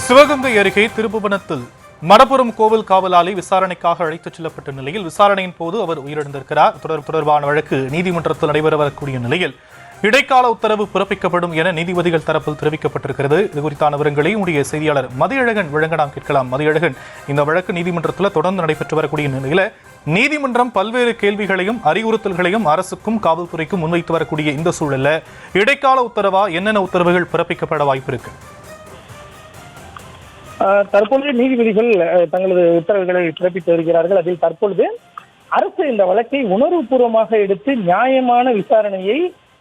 சிவகங்கை அருகே திருப்புவனத்தில் மடப்புரம் கோவில் காவலாளி விசாரணைக்காக அழைத்துச் செல்லப்பட்ட நிலையில் விசாரணையின் போது அவர் உயிரிழந்திருக்கிறார். தொடர்பான வழக்கு நீதிமன்றத்தில் நடைபெற வரக்கூடிய நிலையில் இடைக்கால உத்தரவு பிறப்பிக்கப்படும் என நீதிபதிகள் தரப்பில் தெரிவிக்கப்பட்டிருக்கிறது. இது குறித்தான விவரங்களை உடைய செய்தியாளர் மதியழகன் வழங்க நாம் கேட்கலாம். மதியழகன், இந்த வழக்கு நீதிமன்றத்தில் தொடர்ந்து நடைபெற்று வரக்கூடிய நிலையில நீதிமன்றம் பல்வேறு கேள்விகளையும் அறிவுறுத்தல்களையும் அரசுக்கும் காவல்துறைக்கும் முன்வைத்து வரக்கூடிய இந்த சூழல்ல இடைக்கால உத்தரவா என்னென்ன உத்தரவுகள் பிறப்பிக்கப்பட வாய்ப்பு இருக்கு? தற்பொழுது நீதிபதிகள் தங்களது உத்தரவுகளை பிறப்பித்து வருகிறார்கள். அதில் தற்பொழுது அரசு இந்த வழக்கை உணர்வுபூர்வமாக எடுத்து நியாயமான விசாரணையை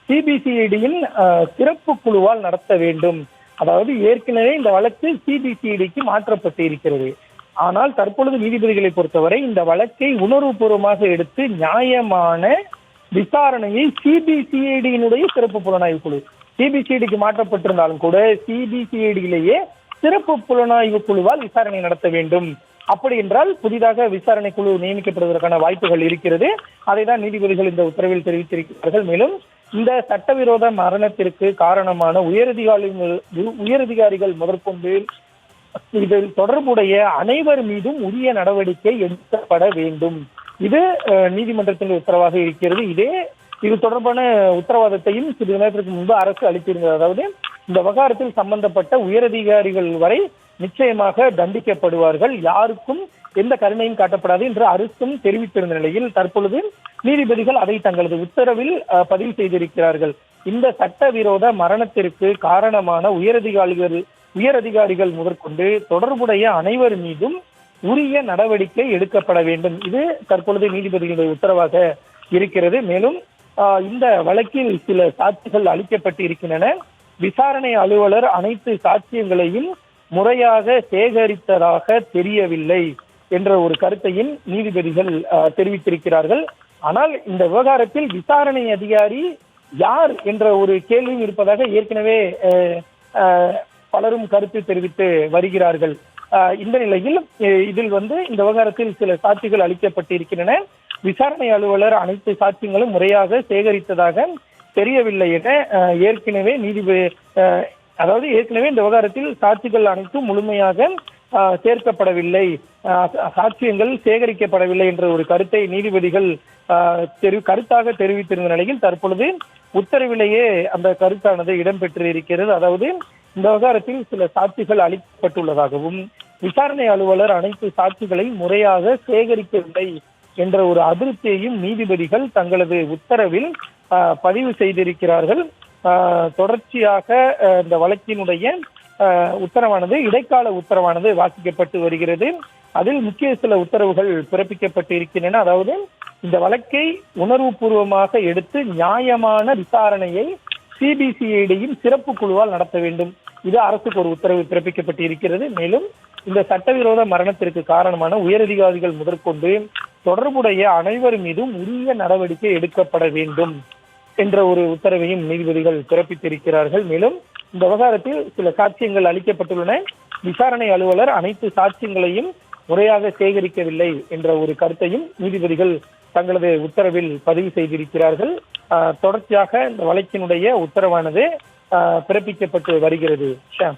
சிபிசிஐடியின் சிறப்பு குழுவால் நடத்த வேண்டும். அதாவது ஏற்கனவே இந்த வழக்கு சிபிசிஐடிக்கு மாற்றப்பட்டு இருக்கிறது. ஆனால் தற்பொழுது நீதிபதிகளை பொறுத்தவரை இந்த வழக்கை உணர்வுபூர்வமாக எடுத்து நியாயமான விசாரணையை சிபிசிஐடியினுடைய சிறப்பு புலனாய்வு குழு, சிபிசிஐடிக்கு மாற்றப்பட்டிருந்தாலும் கூட சிபிசிஐடியிலேயே சிறப்பு புலனாய்வு குழுவால் விசாரணை நடத்த வேண்டும். அப்படி என்றால் புதிதாக விசாரணை குழு நியமிக்கப்படுவதற்கான வாய்ப்புகள் இருக்கிறது. அதை தான் நீதிபதிகள் இந்த உத்தரவில் தெரிவித்திருக்கிறார்கள். மேலும் இந்த சட்டவிரோத மரணத்திற்கு காரணமான உயரதிகாரிகள் முதற்கொண்டு இதில் தொடர்புடைய அனைவர் மீதும் உரிய நடவடிக்கை எடுக்கப்பட வேண்டும். இது நீதிமன்றத்தின் உத்தரவாக இருக்கிறது. இது தொடர்பான உத்தரவாதத்தையும் சிறிது நேரத்திற்கு முன்பு அரசு அளித்திருந்தது. அதாவது இந்த விவகாரத்தில் சம்பந்தப்பட்ட உயரதிகாரிகள் வரை நிச்சயமாக தண்டிக்கப்படுவார்கள், யாருக்கும் எந்த கருணையும் காட்டப்படாது என்று அரசும் தெரிவித்திருந்த நிலையில் தற்பொழுது நீதிபதிகள் அதை தங்களது உத்தரவில் பதிவு செய்திருக்கிறார்கள். இந்த சட்டவிரோத மரணத்திற்கு காரணமான உயரதிகாரிகள் முதற்கொண்டு தொடர்புடைய அனைவர் மீதும் உரிய நடவடிக்கை எடுக்கப்பட வேண்டும். இது தற்பொழுது நீதிபதிகளுடைய உத்தரவாக இருக்கிறது. மேலும் இந்த வழக்கில் சில சாட்சிகள் அளிக்கப்பட்டு இருக்கின்றன. விசாரணை அலுவலர் அனைத்து சாட்சியங்களையும் முறையாக சேகரித்ததாக தெரியவில்லை என்ற ஒரு கருத்தையும் நீதிபதிகள் தெரிவித்திருக்கிறார்கள். ஆனால் இந்த விவகாரத்தில் விசாரணை அதிகாரி யார் என்ற ஒரு கேள்வியும் இருப்பதாக ஏற்கனவே பலரும் கருத்து தெரிவித்து வருகிறார்கள். இந்த நிலையில் இதில் இந்த விவகாரத்தில் சில சாட்சிகள் அளிக்கப்பட்டிருக்கின்றன. விசாரணை அலுவலர் அனைத்து சாட்சியங்களும் முறையாக சேகரித்ததாக தெரியவில்லை என ஏற்கனவே ஏற்கனவே இந்த விவகாரத்தில் சாட்சிகள் அனைத்தும் முழுமையாக சேர்க்கப்படவில்லை, சாட்சியங்கள் சேகரிக்கப்படவில்லை என்ற ஒரு கருத்தை நீதிபதிகள் கருத்தாக தெரிவித்திருந்த நிலையில் தற்பொழுது உத்தரவிலேயே அந்த கருத்தானது இடம்பெற்று இருக்கிறது. அதாவது இந்த விவகாரத்தில் சில சாட்சிகள் அளிக்கப்பட்டுள்ளதாகவும் விசாரணை அலுவலர் அனைத்து சாட்சிகளை முறையாக சேகரிக்கவில்லை என்ற ஒரு அதிருப்தியையும் நீதிபதிகள் தங்களது உத்தரவில் பதிவு செய்திருக்கிறார்கள். தொடர்ச்சியாக இந்த வழக்கினுடைய உத்தரவானது இடைக்கால உத்தரவானது வாசிக்கப்பட்டு வருகிறது. அதில் முக்கிய சில உத்தரவுகள் பிறப்பிக்கப்பட்டு இருக்கின்றன. அதாவது இந்த வழக்கை உணர்வுபூர்வமாக எடுத்து நியாயமான விசாரணையை சிபிசிஐடியின் சிறப்பு குழுவால் நடத்த வேண்டும். இது அரசுக்கு ஒரு உத்தரவு பிறப்பிக்கப்பட்டு இருக்கிறது. மேலும் இந்த சட்டவிரோத மரணத்திற்கு காரணமான உயரதிகாரிகள் முதற்கொண்டு தொடர்புடைய அனைவர் மீதும் உரிய நடவடிக்கை எடுக்கப்பட வேண்டும் என்ற ஒரு உத்தரவையும் நீதிபதிகள் பிறப்பித்திருக்கிறார்கள். மேலும் இந்த விவகாரத்தில் சில சாட்சியங்கள் அளிக்கப்பட்டுள்ளன. விசாரணை அலுவலர் அனைத்து சாட்சியங்களையும் முறையாக சேகரிக்கவில்லை என்ற ஒரு கருத்தையும் நீதிபதிகள் தங்களது உத்தரவில் பதிவு செய்திருக்கிறார்கள். தொடர்ச்சியாக இந்த வழக்கினுடைய உத்தரவானது பிறப்பிக்கப்பட்டு வருகிறது. ஷாம்.